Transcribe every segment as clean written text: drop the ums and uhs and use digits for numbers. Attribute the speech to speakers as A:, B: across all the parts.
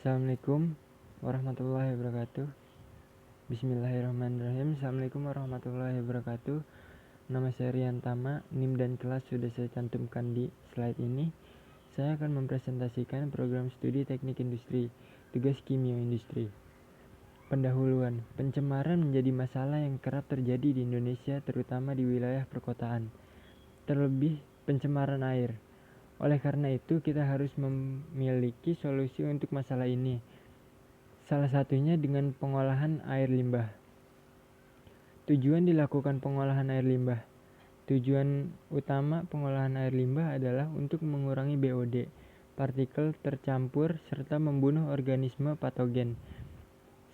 A: Assalamualaikum warahmatullahi wabarakatuh. Bismillahirrahmanirrahim. Assalamualaikum warahmatullahi wabarakatuh. Nama saya Rian Tama, NIM dan kelas sudah saya cantumkan di slide ini. Saya akan mempresentasikan program studi teknik industri, tugas kimia industri. Pendahuluan, pencemaran menjadi masalah yang kerap terjadi di Indonesia, terutama di wilayah perkotaan. Terlebih pencemaran air. Oleh karena itu, kita harus memiliki solusi untuk masalah ini. Salah satunya dengan pengolahan air limbah. Tujuan dilakukan pengolahan air limbah. Tujuan utama pengolahan air limbah adalah untuk mengurangi BOD, partikel tercampur, serta membunuh organisme patogen.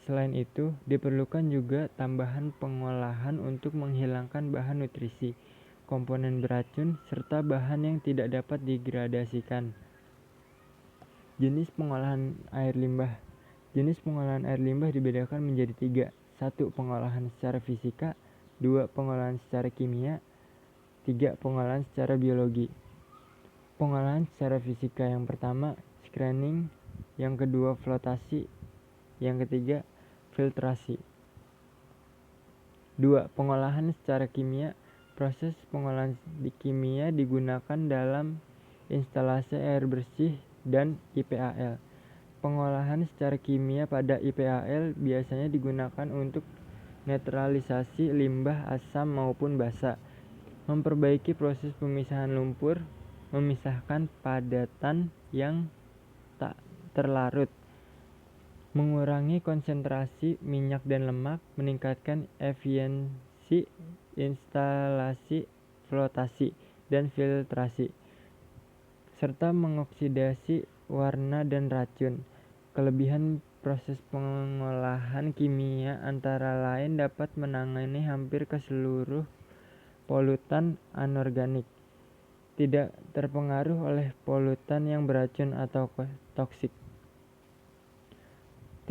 A: Selain itu, diperlukan juga tambahan pengolahan untuk menghilangkan bahan nutrisi, komponen beracun, serta bahan yang tidak dapat degradasikan. Jenis pengolahan air limbah. Jenis pengolahan air limbah dibedakan menjadi 3. 1. Pengolahan secara fisika. 2. Pengolahan secara kimia. 3. Pengolahan secara biologi. Pengolahan secara fisika yang pertama, screening. Yang kedua, flotasi. Yang ketiga, filtrasi. 2. Pengolahan secara kimia. Proses pengolahan kimia digunakan dalam instalasi air bersih dan IPAL. Pengolahan secara kimia pada IPAL biasanya digunakan untuk netralisasi limbah asam maupun basa, memperbaiki proses pemisahan lumpur, memisahkan padatan yang tak terlarut, mengurangi konsentrasi minyak dan lemak, meningkatkan efisiensi instalasi flotasi dan filtrasi, serta mengoksidasi warna dan racun. Kelebihan proses pengolahan kimia antara lain dapat menangani hampir keseluruh polutan anorganik, tidak terpengaruh oleh polutan yang beracun atau toksik.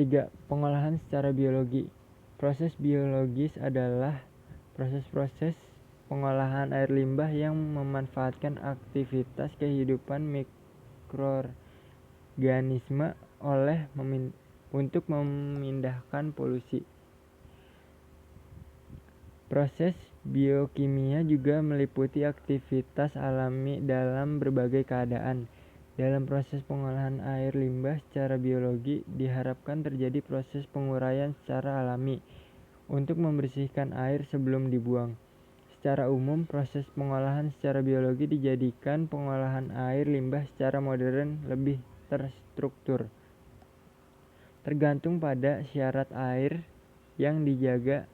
A: 3. Pengolahan secara biologi. Proses biologis adalah proses-proses pengolahan air limbah yang memanfaatkan aktivitas kehidupan mikroorganisme untuk memindahkan polusi. Proses biokimia juga meliputi aktivitas alami dalam berbagai keadaan. Dalam proses pengolahan air limbah secara biologi diharapkan terjadi proses penguraian secara alami untuk membersihkan air sebelum dibuang. Secara umum, proses pengolahan secara biologi dijadikan pengolahan air limbah secara modern lebih terstruktur, tergantung pada syarat air yang dijaga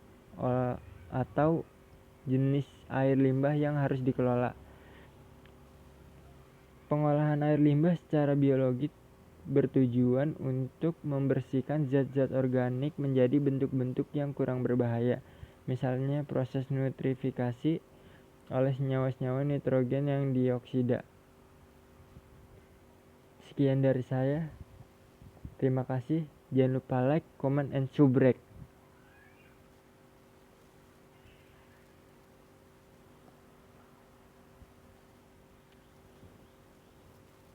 A: atau jenis air limbah yang harus dikelola. Pengolahan air limbah secara biologi bertujuan untuk membersihkan zat-zat organik menjadi bentuk-bentuk yang kurang berbahaya. Misalnya proses nutrifikasi oleh senyawa-senyawa nitrogen yang dioksida. Sekian dari saya. Terima kasih. Jangan lupa like, comment, and subscribe.